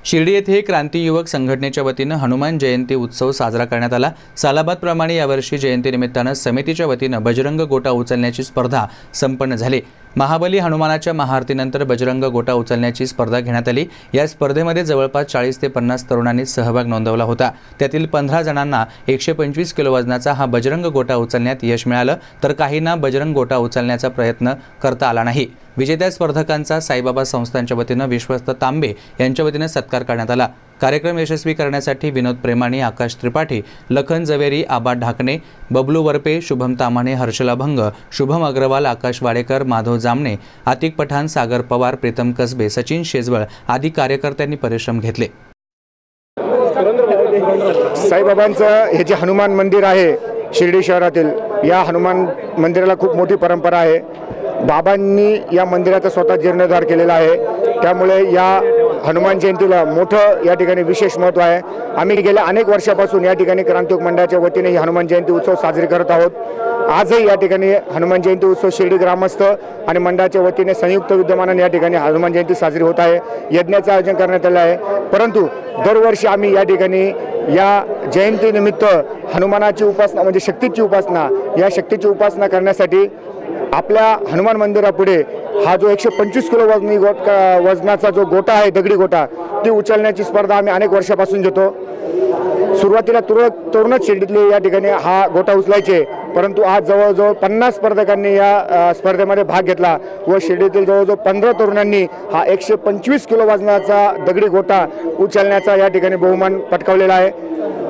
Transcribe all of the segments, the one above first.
शिर्डी येथे क्रांती युवक संघटनेच्या वतीनं हनुमान जयंती उत्सव साजरा करण्यात आला। सालाबादप्रमाणे यावर्षी जयंतीनिमित्तानं समितीच्या वतीनं बजरंग गोटा उचलण्याची स्पर्धा संपन्न झाली। महाबली हनुमानाच्या महाआरतीनंतर बजरंग गोटा उचलण्याची स्पर्धा घेण्यात आली। या स्पर्धेमध्ये जवळपास 40 ते 50 तरुणांनी सहभाग नोंदवला होता। त्यातील 15 जणांना 125 किलो वजनाचा हा बजरंग गोटा उचलण्यात यश मिळालं, तर काहींना बजरंग गोटा उचलण्याचा प्रयत्न करता आला नाही। विजेत्या स्पर्धकांचा साईबाबा संस्थांच्या वतीनं विश्वस्त तांबे यांच्या वतीनं सत्कार करण्यात आला। कार्यक्रम यशस्वी करण्यासाठी विनोद प्रेमाणी, आकाश त्रिपाठी, लखन जवेरी, आबा ढाकणे, बबलू वरपे, शुभम तामाणे, हर्षला भंग, शुभम अग्रवाल, आकाश वाडेकर, माधव जामणे, आतिक पठाण, सागर पवार, प्रीतम कसबे, सचिन शेजवळ आदी कार्यकर्त्यांनी परिश्रम घेतले। साईबाबांचं हे जे हनुमान मंदिर आहे शिर्डी शहरातील, या हनुमान मंदिराला खूप मोठी परंपरा आहे। बाबांनी या मंदिराचा स्वतः जीर्णोद्धार केलेला आहे, त्यामुळे या हनुमान जयंतीला मोठं या ठिकाणी विशेष महत्त्व आहे। आम्ही गेल्या अनेक वर्षापासून या ठिकाणी क्रांतियुग मंडळाच्या वतीने ही हनुमान जयंती उत्सव साजरी करत आहोत। आजही या ठिकाणी हनुमान जयंती उत्सव शिर्डी ग्रामस्थ आणि मंडळाच्या वतीने संयुक्त विद्यमानाने या ठिकाणी हनुमान जयंती साजरी होत आहे। यज्ञाचं आयोजन करण्यात आलं आहे, परंतु दरवर्षी आम्ही या ठिकाणी या जयंतीनिमित्त हनुमानाची उपासना म्हणजे शक्तीची उपासना, या शक्तीची उपासना करण्यासाठी आपल्या हनुमान मंदिरापुढे हा जो 125 किलो वजनाचा जो गोटा आहे, दगडी गोटा, ती उचलण्याची स्पर्धा आम्ही अनेक वर्षापासून घेतो। सुरुवातीला तरुणच शिर्डीतले या ठिकाणी हा गोटा उचलायचे, परंतु आज जवळजवळ 50 स्पर्धकांनी या स्पर्धेमध्ये भाग घेतला व शिर्डीतील जवळजवळ 15 तरुणांनी हा 125 किलो वजनाचा दगडी गोटा उचलण्याचा या ठिकाणी बहुमान पटकावलेला आहे।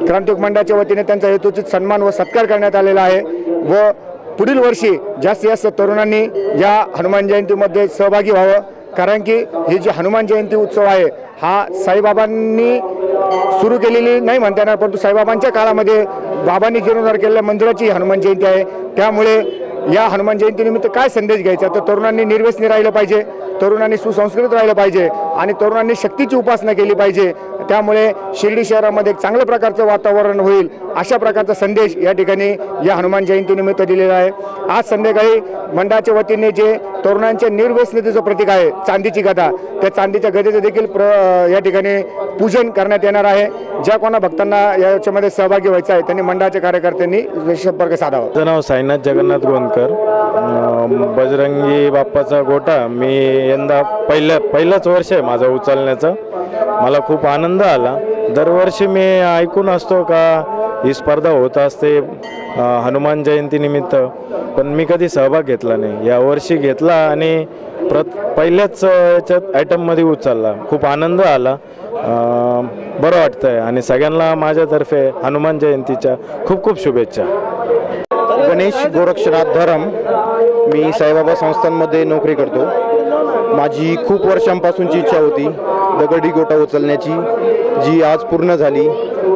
क्रांतियुग मंडळाच्या वतीने त्यांचा हेतुचित सन्मान व सत्कार करण्यात आलेला आहे व पुढील वर्षी जास्तीत जास्त तरुणांनी या हनुमान जयंतीमध्ये सहभागी व्हावं, कारण की ही जी हनुमान जयंती उत्सव आहे हा साईबाबांनी सुरू केलेली नाही म्हणता येणार, परंतु साईबाबांच्या काळामध्ये बाबांनी जीर्णोद्धार केलेल्या मंदिराची हनुमान जयंती आहे। त्यामुळे या हनुमान जयंतीनिमित्त काय संदेश घ्यायचा, तर तरुणांनी निर्व्यसनी राहिलं पाहिजे, तरुणांनी सुसंस्कृत राहिलं पाहिजे आणि तरुणांनी शक्तीची उपासना केली पाहिजे। त्यामुळे शिर्डी शहरामध्ये एक चांगल्या प्रकारचं वातावरण होईल, अशा प्रकारचा संदेश या ठिकाणी या हनुमान जयंतीनिमित्त दिलेला आहे। आज संध्याकाळी मंडळाच्या वतीने जे तरुणांच्या निर्व्यसनतेचं प्रतीक आहे चांदीची गदा, त्या चांदीच्या गदेचं देखील या ठिकाणी पूजन करण्यात येणार आहे। ज्या कोणा भक्तांना याच्यामध्ये सहभागी व्हायचं आहे त्यांनी मंडळाच्या कार्यकर्त्यांनी संपर्क साधावा। माझं नाव साईनाथ जगन्नाथ गोंदकर, बजरंगी बाप्पाचा गोटा मी यंदा पहिलंच वर्ष आहे माझं उचलण्याचं। मला खूप आनंद आला। दरवर्षी मी ऐकून असतो का ही स्पर्धा होत असते हनुमान जयंतीनिमित्त, पण मी कधी सहभाग घेतला नाही। यावर्षी घेतला आणि पहिल्याच याच्यात आयटममध्ये उचलला। खूप आनंद आला, बरं वाटतंय आणि सगळ्यांना माझ्यातर्फे हनुमान जयंतीच्या खूप खूप शुभेच्छा। गणेश गोरक्षनाथ धरम, मी साईबाबा संस्थांमध्ये नोकरी करतो। माझी खूप वर्षांपासूनची इच्छा होती दगडी गोटा उचलण्याची, जी आज पूर्ण झाली।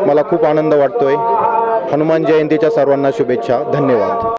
मला खूप आनंद वाटतोय। हनुमान जयंतीच्या सर्वांना शुभेच्छा। धन्यवाद।